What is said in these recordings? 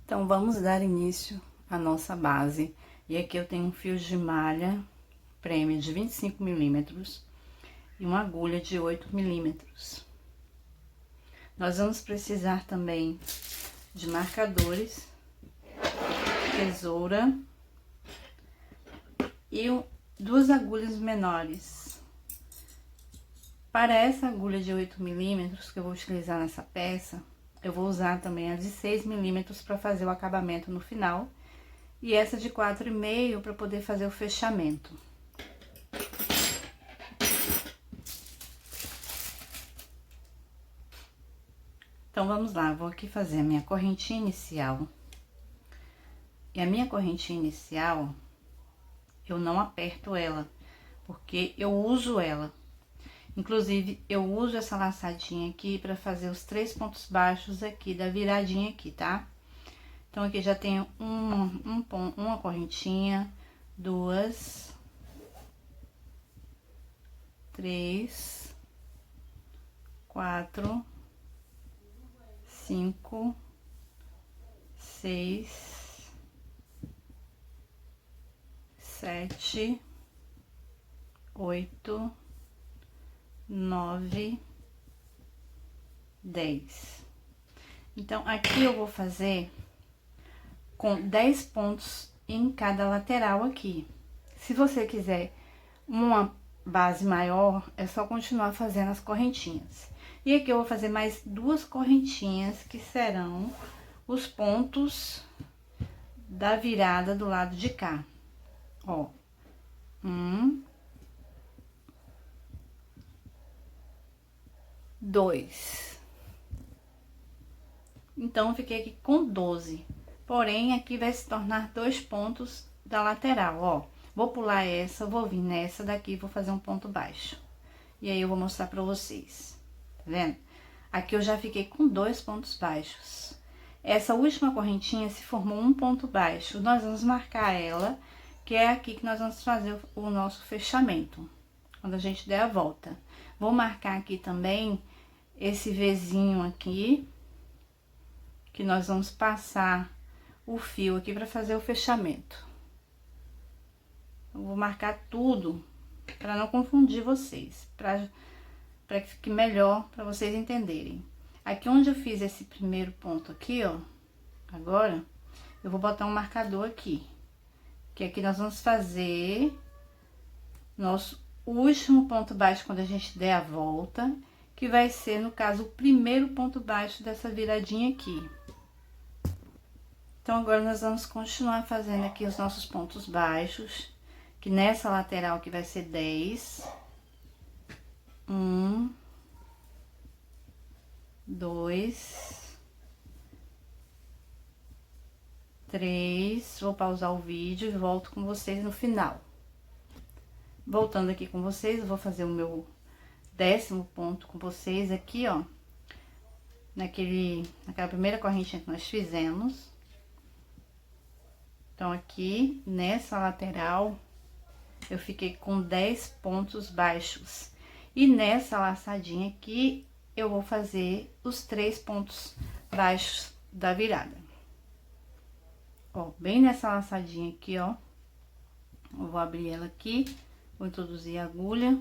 Então, vamos dar início à nossa base. E aqui eu tenho um fio de malha prêmio de 25 milímetros e uma agulha de 8 milímetros. Nós vamos precisar também de marcadores, tesoura e duas agulhas menores. Para essa agulha de 8 milímetros que eu vou utilizar nessa peça, eu vou usar também a de 6 milímetros para fazer o acabamento no final. E essa de 4,5 para poder fazer o fechamento. Então, vamos lá, vou aqui fazer a minha correntinha inicial. E a minha correntinha inicial, eu não aperto ela, porque eu uso ela. Inclusive, eu uso essa laçadinha aqui para fazer os 3 pontos baixos aqui da viradinha aqui, tá? Então, aqui já tenho uma correntinha, 2, 3, 4, 5, 6, 7, 8, 9, 10. Então, aqui eu vou fazer com 10 pontos em cada lateral aqui. Se você quiser uma base maior, é só continuar fazendo as correntinhas. E aqui eu vou fazer mais 2 correntinhas, que serão os pontos da virada do lado de cá. Ó, 1, 2. Então, eu fiquei aqui com 12. Porém, aqui vai se tornar 2 pontos da lateral, ó. Vou pular essa, vou vir nessa daqui e vou fazer um ponto baixo. E aí, eu vou mostrar pra vocês, tá vendo? Aqui eu já fiquei com 2 pontos baixos. Essa última correntinha se formou um ponto baixo. Nós vamos marcar ela, que é aqui que nós vamos fazer o nosso fechamento, quando a gente der a volta. Vou marcar aqui também esse Vzinho aqui, que nós vamos passar o fio aqui para fazer o fechamento. Eu vou marcar tudo para não confundir vocês, para que fique melhor para vocês entenderem. Aqui onde eu fiz esse primeiro ponto aqui, ó, agora eu vou botar um marcador aqui, que aqui nós vamos fazer nosso último ponto baixo quando a gente der a volta, que vai ser, no caso, o primeiro ponto baixo dessa viradinha aqui. Então, agora nós vamos continuar fazendo aqui os nossos pontos baixos, que nessa lateral aqui vai ser 10. 1, 2, 3. Vou pausar o vídeo e volto com vocês no final. Voltando aqui com vocês, eu vou fazer o meu 10º ponto com vocês aqui, ó. Naquela primeira correntinha que nós fizemos. Então, aqui, nessa lateral, eu fiquei com 10 pontos baixos. E nessa laçadinha aqui, eu vou fazer os 3 pontos baixos da virada. Ó, bem nessa laçadinha aqui, ó. Eu vou abrir ela aqui, vou introduzir a agulha.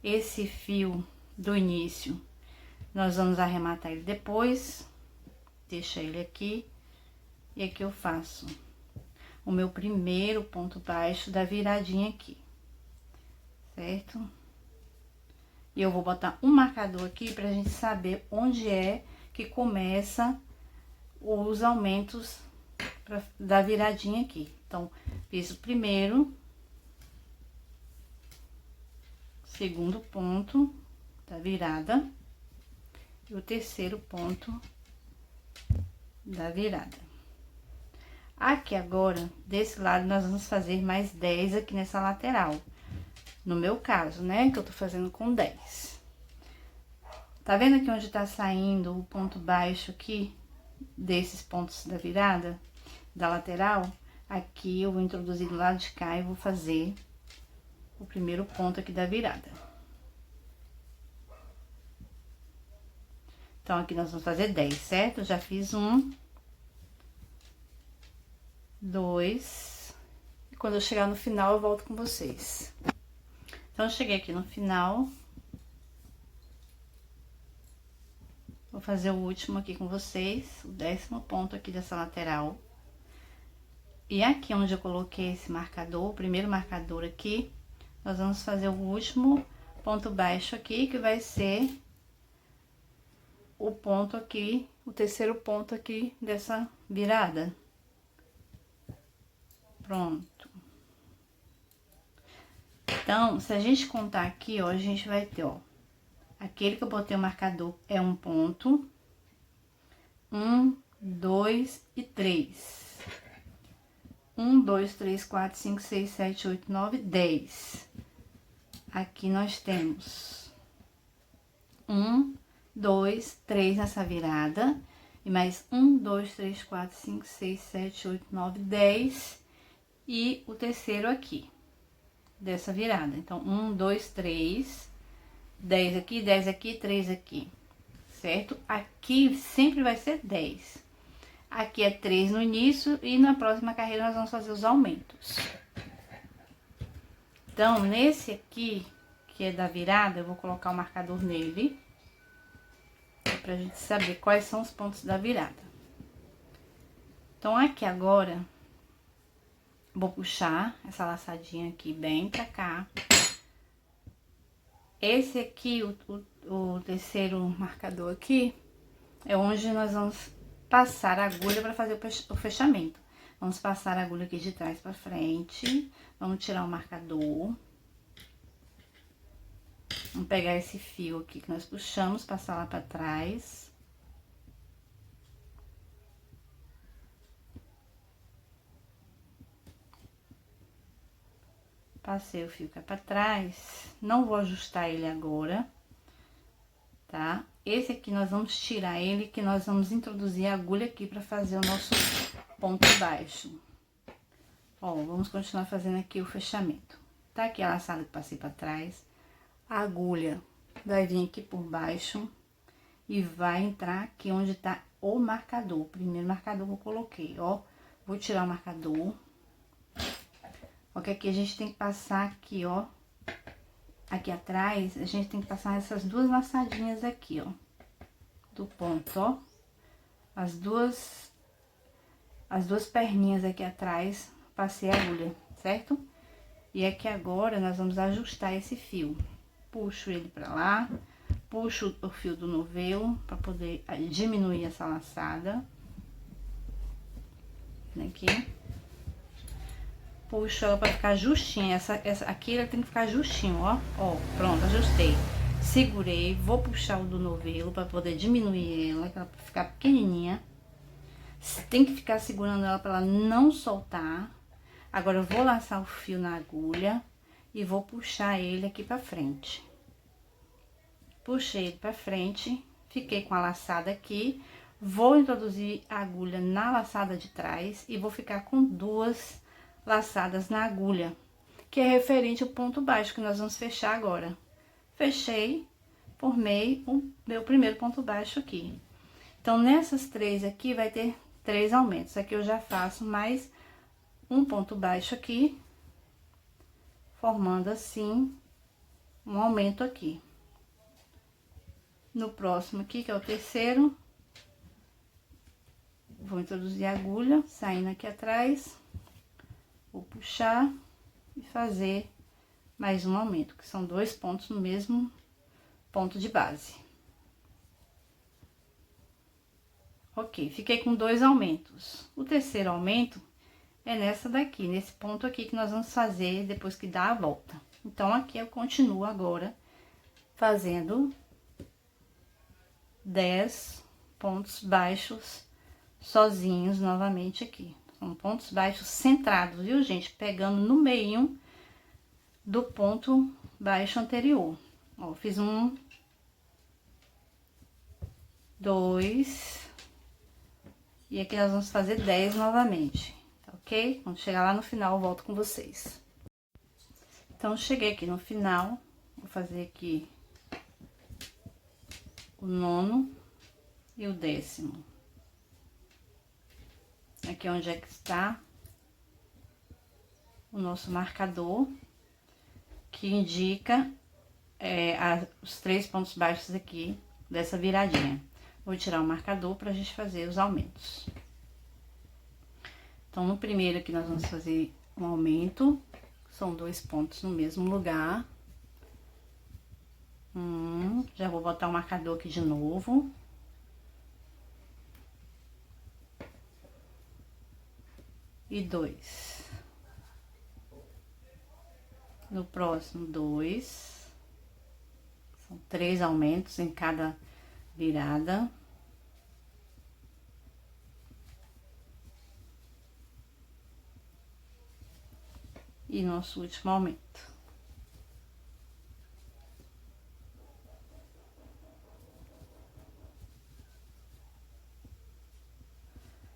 Esse fio do início, nós vamos arrematar ele depois. Deixa ele aqui. E aqui eu faço o meu primeiro ponto baixo da viradinha aqui, certo? E eu vou botar um marcador aqui pra gente saber onde é que começa os aumentos da viradinha aqui. Então, fiz o primeiro, segundo ponto da virada e o terceiro ponto da virada. Aqui agora, desse lado, nós vamos fazer mais 10 aqui nessa lateral. No meu caso, né, que eu tô fazendo com 10. Tá vendo aqui onde tá saindo o ponto baixo aqui, desses pontos da virada, da lateral? Aqui eu vou introduzir do lado de cá e vou fazer o primeiro ponto aqui da virada. Então, aqui nós vamos fazer 10, certo? Eu já fiz um, 2. E quando eu chegar no final, eu volto com vocês. Então, eu cheguei aqui no final. Vou fazer o último aqui com vocês, o 10º ponto aqui dessa lateral. E aqui onde eu coloquei esse marcador, o primeiro marcador aqui, nós vamos fazer o último ponto baixo aqui, que vai ser o ponto aqui, o terceiro ponto aqui dessa virada. Pronto. Então, se a gente contar aqui, ó, a gente vai ter, ó, aquele que eu botei o marcador é um ponto, 1, 2 e 3. 1, 2, 3, 4, 5, 6, 7, 8, 9, 10. Aqui nós temos 1, 2, 3 nessa virada. E mais 1, 2, 3, 4, 5, 6, 7, 8, 9, 10. E o terceiro aqui, dessa virada. Então, 1, 2, 3, 10 aqui, 10 aqui, 3 aqui. Certo? Aqui sempre vai ser 10. Aqui é 3 no início e na próxima carreira nós vamos fazer os aumentos. Então, nesse aqui, que é da virada, eu vou colocar o marcador nele, pra gente saber quais são os pontos da virada. Então, aqui agora, vou puxar essa laçadinha aqui bem pra cá. Esse aqui, o terceiro marcador aqui, é onde nós vamos passar a agulha para fazer o fechamento. Vamos passar a agulha aqui de trás para frente. Vamos tirar o marcador. Vamos pegar esse fio aqui que nós puxamos, passar lá para trás. Passei o fio cá para trás. Não vou ajustar ele agora, tá? Esse aqui nós vamos tirar ele, que nós vamos introduzir a agulha aqui para fazer o nosso ponto baixo. Ó, vamos continuar fazendo aqui o fechamento. Tá aqui a laçada que passei para trás. A agulha vai vir aqui por baixo e vai entrar aqui onde tá o marcador. O primeiro marcador que eu coloquei, ó. Vou tirar o marcador. Ó, que aqui a gente tem que passar aqui, ó. Aqui atrás, a gente tem que passar essas duas laçadinhas aqui, ó. Do ponto, ó. As duas perninhas aqui atrás, passei a agulha, certo? E aqui agora, nós vamos ajustar esse fio. Puxo ele pra lá, puxo o fio do novelo, pra poder diminuir essa laçada. Aqui. Puxo ela pra ficar justinha, essa aqui ela tem que ficar justinho, ó. Ó, pronto, ajustei. Segurei, vou puxar o do novelo pra poder diminuir ela, pra ficar pequenininha. Tem que ficar segurando ela pra ela não soltar. Agora, eu vou laçar o fio na agulha e vou puxar ele aqui pra frente. Puxei ele pra frente, fiquei com a laçada aqui. Vou introduzir a agulha na laçada de trás e vou ficar com duas laçadas na agulha, que é referente ao ponto baixo que nós vamos fechar agora. Fechei, formei o meu primeiro ponto baixo aqui. Então, nessas três aqui, vai ter 3 aumentos. Aqui eu já faço mais um ponto baixo aqui, formando assim um aumento aqui. No próximo aqui, que é o terceiro, vou introduzir a agulha, saindo aqui atrás, vou puxar e fazer mais um aumento, que são 2 pontos no mesmo ponto de base. Ok, fiquei com 2 aumentos. O terceiro aumento é nessa daqui, nesse ponto aqui que nós vamos fazer depois que dá a volta. Então, aqui eu continuo agora fazendo 10 pontos baixos sozinhos novamente aqui. São pontos baixos centrados, viu, gente? Pegando no meio do ponto baixo anterior. Ó, fiz 1, 2, e aqui nós vamos fazer 10 novamente, tá ok? Quando chegar lá no final, eu volto com vocês. Então, cheguei aqui no final, vou fazer aqui o 9º e o 10º. Aqui onde é que está o nosso marcador, que indica os 3 pontos baixos aqui dessa viradinha. Vou tirar o marcador pra gente fazer os aumentos. Então, no primeiro aqui nós vamos fazer um aumento, são 2 pontos no mesmo lugar. Já vou botar o marcador aqui de novo. E 2. No próximo, 2. São 3 aumentos em cada virada. E nosso último aumento.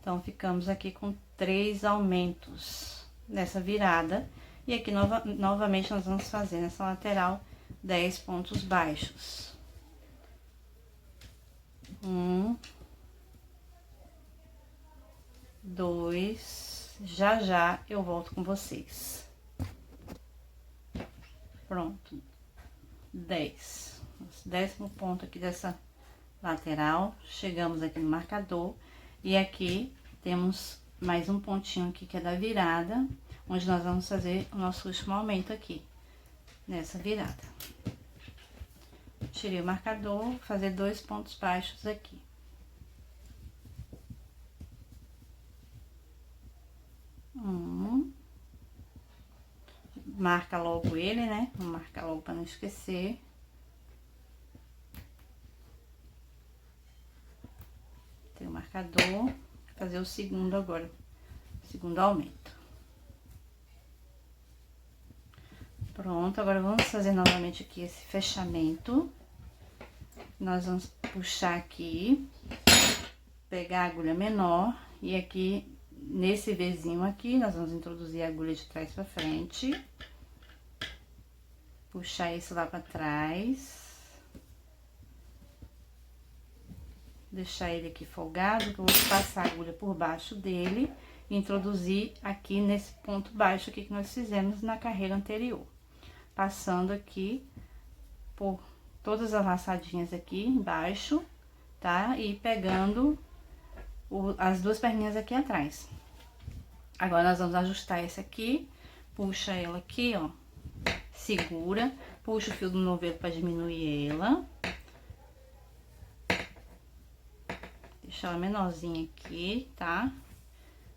Então, ficamos aqui com 3 aumentos nessa virada. E aqui, novamente, nós vamos fazer nessa lateral 10 pontos baixos. 1, 2, já eu volto com vocês. Pronto, 10. Nosso 10º ponto aqui dessa lateral. Chegamos aqui no marcador. E aqui temos mais um pontinho aqui que é da virada, onde nós vamos fazer o nosso último aumento aqui, nessa virada. Tirei o marcador, vou fazer 2 pontos baixos aqui. Marca logo ele, né? Vou marcar logo para não esquecer. Tem o marcador, fazer o segundo agora, segundo aumento. Pronto, agora vamos fazer novamente aqui esse fechamento. Nós vamos puxar aqui, pegar a agulha menor e aqui, nesse Vzinho aqui, nós vamos introduzir a agulha de trás pra frente. Puxar isso lá pra trás. Deixar ele aqui folgado, que eu vou passar a agulha por baixo dele e introduzir aqui nesse ponto baixo aqui que nós fizemos na carreira anterior. Passando aqui por todas as laçadinhas aqui embaixo, tá? E pegando as 2 perninhas aqui atrás. Agora, nós vamos ajustar essa aqui, puxa ela aqui, ó, segura, puxa o fio do novelo pra diminuir ela. Deixa ela menorzinha aqui, tá?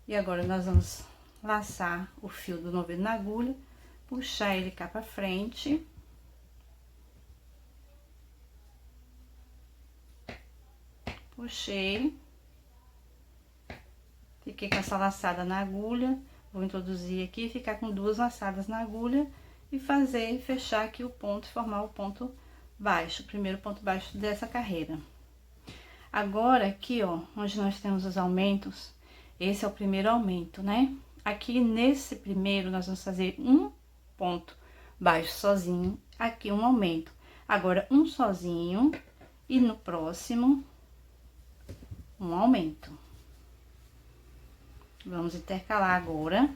E agora, nós vamos laçar o fio do novelo na agulha, puxar ele cá pra frente. Puxei. Fiquei com essa laçada na agulha, vou introduzir aqui, ficar com 2 laçadas na agulha e fazer, fechar aqui o ponto e formar o ponto baixo, o primeiro ponto baixo dessa carreira. Agora, aqui, ó, onde nós temos os aumentos, esse é o primeiro aumento, né? Aqui, nesse primeiro, nós vamos fazer um ponto baixo sozinho, aqui um aumento. Agora, um sozinho e no próximo, um aumento. Vamos intercalar agora.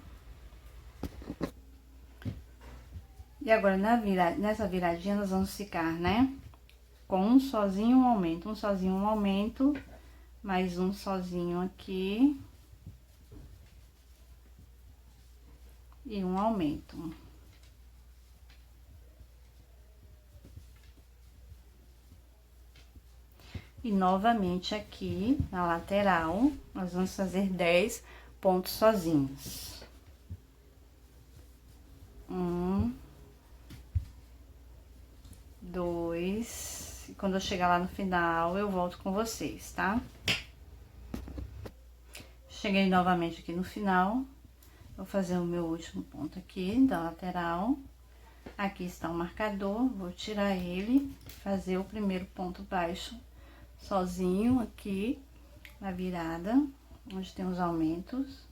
E agora, nessa viradinha, nós vamos ficar, né? Com um sozinho, um aumento, um sozinho, um aumento, mais um sozinho aqui. E um aumento. E novamente aqui, na lateral, nós vamos fazer 10 pontos sozinhos. 1, 2, e quando eu chegar lá no final, eu volto com vocês, tá? Cheguei novamente aqui no final, vou fazer o meu último ponto aqui da lateral. Aqui está o marcador, vou tirar ele, fazer o primeiro ponto baixo sozinho aqui na virada, onde tem os aumentos.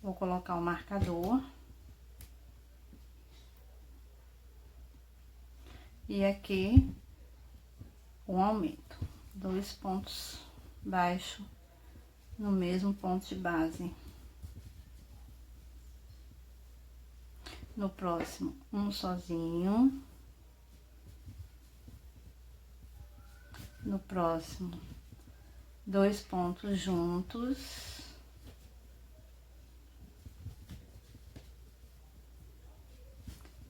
Vou colocar o marcador. E aqui, um aumento. 2 pontos baixos no mesmo ponto de base. No próximo, um sozinho. No próximo, 2 pontos juntos.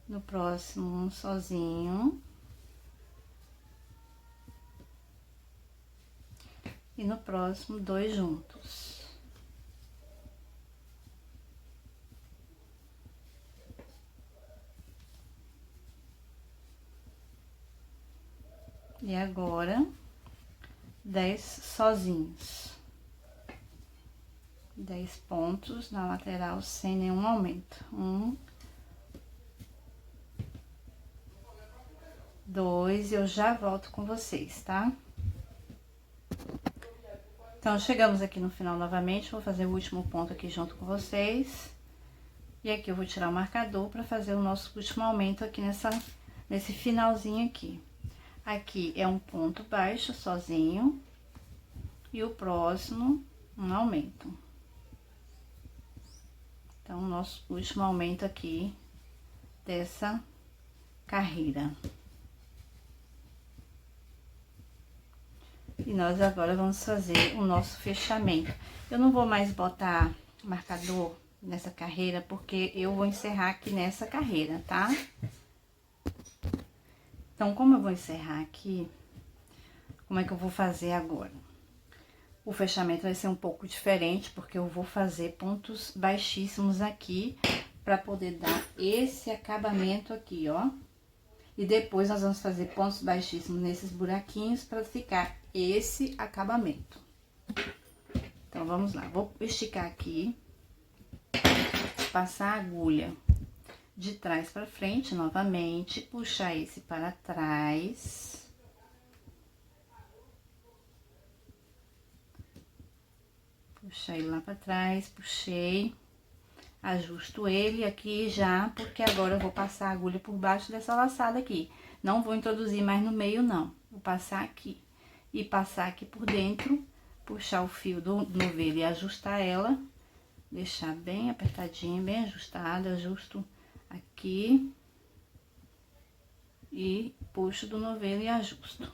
No próximo, um sozinho. E no próximo, 2 juntos. E agora, 10 sozinhos. 10 pontos na lateral sem nenhum aumento. 1, 2, eu já volto com vocês, tá? Então, chegamos aqui no final novamente, vou fazer o último ponto aqui junto com vocês. E aqui eu vou tirar o marcador para fazer o nosso último aumento aqui nesse finalzinho aqui. Aqui é um ponto baixo sozinho e o próximo um aumento. Então, nosso último aumento aqui dessa carreira. E nós agora vamos fazer o nosso fechamento. Eu não vou mais botar marcador nessa carreira, porque eu vou encerrar aqui nessa carreira, tá? Então, como eu vou encerrar aqui, como é que eu vou fazer agora? O fechamento vai ser um pouco diferente, porque eu vou fazer pontos baixíssimos aqui, para poder dar esse acabamento aqui, ó. E depois nós vamos fazer pontos baixíssimos nesses buraquinhos, para ficar esse acabamento. Então, vamos lá. Vou esticar aqui, passar a agulha de trás para frente novamente, puxar esse para trás. Puxar ele lá para trás, puxei, ajusto ele aqui já, porque agora eu vou passar a agulha por baixo dessa laçada aqui. Não vou introduzir mais no meio, não. Vou passar aqui e passar aqui por dentro, puxar o fio do novelo e ajustar ela, deixar bem apertadinha, bem ajustada, ajusto aqui e puxo do novelo e ajusto.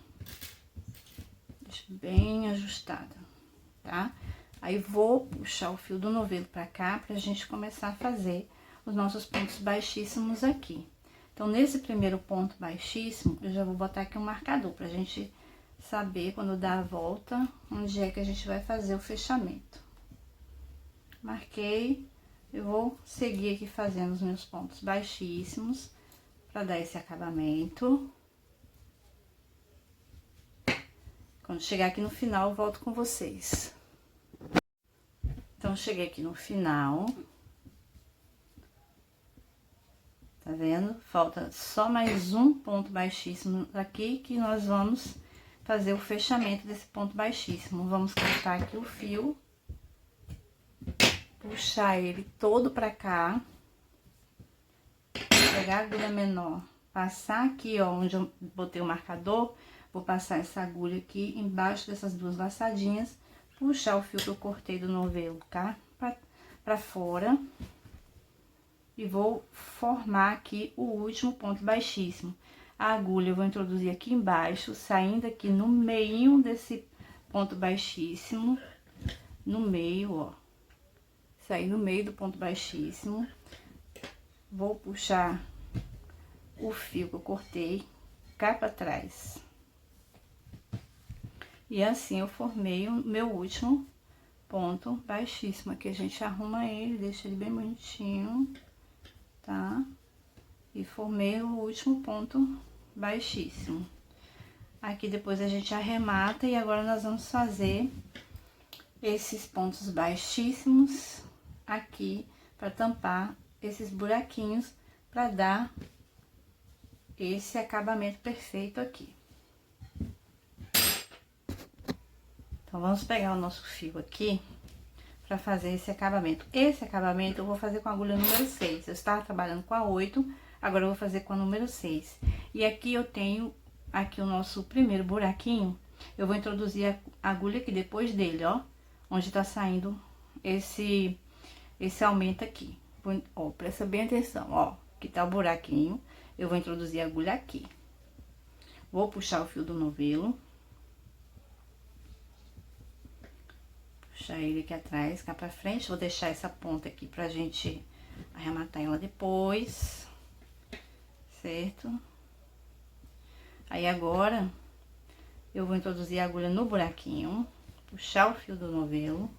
Deixo bem ajustada, tá? Aí, vou puxar o fio do novelo pra cá, pra gente começar a fazer os nossos pontos baixíssimos aqui. Então, nesse primeiro ponto baixíssimo, eu já vou botar aqui um marcador, pra gente saber, quando dar a volta, onde é que a gente vai fazer o fechamento. Marquei, eu vou seguir aqui fazendo os meus pontos baixíssimos, pra dar esse acabamento. Quando chegar aqui no final, eu volto com vocês. Então, cheguei aqui no final. Tá vendo? Falta só mais um ponto baixíssimo aqui, que nós vamos fazer o fechamento desse ponto baixíssimo. Vamos cortar aqui o fio, puxar ele todo pra cá, pegar a agulha menor, passar aqui, ó, onde eu botei o marcador, vou passar essa agulha aqui embaixo dessas duas laçadinhas, puxar o fio que eu cortei do novelo, tá? Pra fora. E vou formar aqui o último ponto baixíssimo. A agulha eu vou introduzir aqui embaixo, saindo aqui no meio desse ponto baixíssimo. No meio, ó. Sair no meio do ponto baixíssimo. Vou puxar o fio que eu cortei cá pra trás. E assim eu formei o meu último ponto baixíssimo. Aqui a gente arruma ele, deixa ele bem bonitinho, tá? E formei o último ponto baixíssimo. Aqui depois a gente arremata e agora nós vamos fazer esses pontos baixíssimos aqui para tampar esses buraquinhos, para dar esse acabamento perfeito aqui. Então, vamos pegar o nosso fio aqui para fazer esse acabamento. Esse acabamento eu vou fazer com a agulha número 6. Eu estava trabalhando com a 8, agora eu vou fazer com a número 6. E aqui eu tenho aqui o nosso primeiro buraquinho. Eu vou introduzir a agulha aqui depois dele, ó, onde tá saindo esse aumento aqui. Ó, presta bem atenção, ó. que tá o buraquinho, eu vou introduzir a agulha aqui. Vou puxar o fio do novelo. Puxar ele aqui atrás, cá pra frente. Vou deixar essa ponta aqui pra gente arrematar ela depois. Certo? Aí agora, eu vou introduzir a agulha no buraquinho. Puxar o fio do novelo.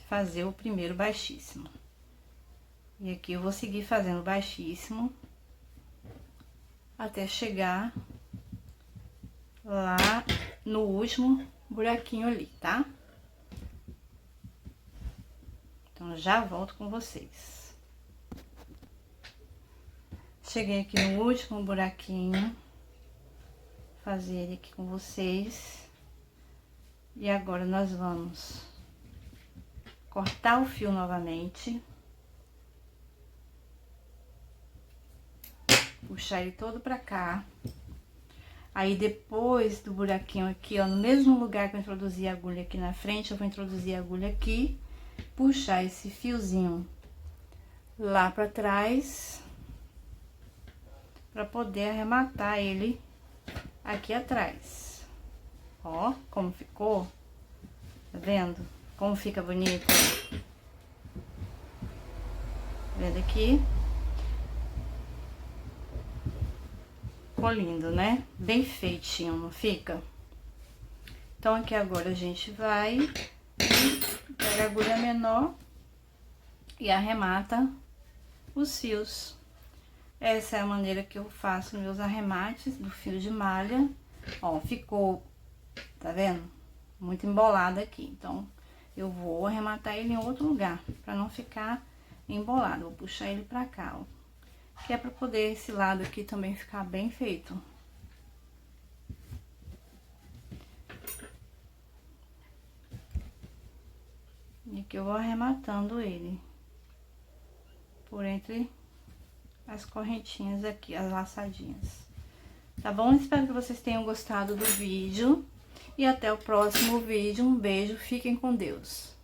Fazer o primeiro baixíssimo. E aqui eu vou seguir fazendo baixíssimo até chegar lá no último buraquinho ali, tá? Então, já volto com vocês. Cheguei aqui no último buraquinho, fazer ele aqui com vocês. E agora, nós vamos cortar o fio novamente. Puxar ele todo pra cá. Aí, depois do buraquinho aqui, ó, no mesmo lugar que eu introduzi a agulha aqui na frente, eu vou introduzir a agulha aqui, puxar esse fiozinho lá pra trás, pra poder arrematar ele aqui atrás. Ó, como ficou? Tá vendo? Como fica bonito? Vendo aqui? Ficou lindo, né? Bem feitinho, não fica? Então, aqui agora a gente vai pega a agulha menor e arremata os fios. Essa é a maneira que eu faço meus arremates do fio de malha. Ó, ficou, tá vendo? Muito embolado aqui. Então, eu vou arrematar ele em outro lugar, pra não ficar embolado. Vou puxar ele pra cá, ó. Que é pra poder esse lado aqui também ficar bem feito. E aqui eu vou arrematando ele por entre as correntinhas aqui, as laçadinhas. Tá bom? Espero que vocês tenham gostado do vídeo. E até o próximo vídeo. Um beijo, fiquem com Deus.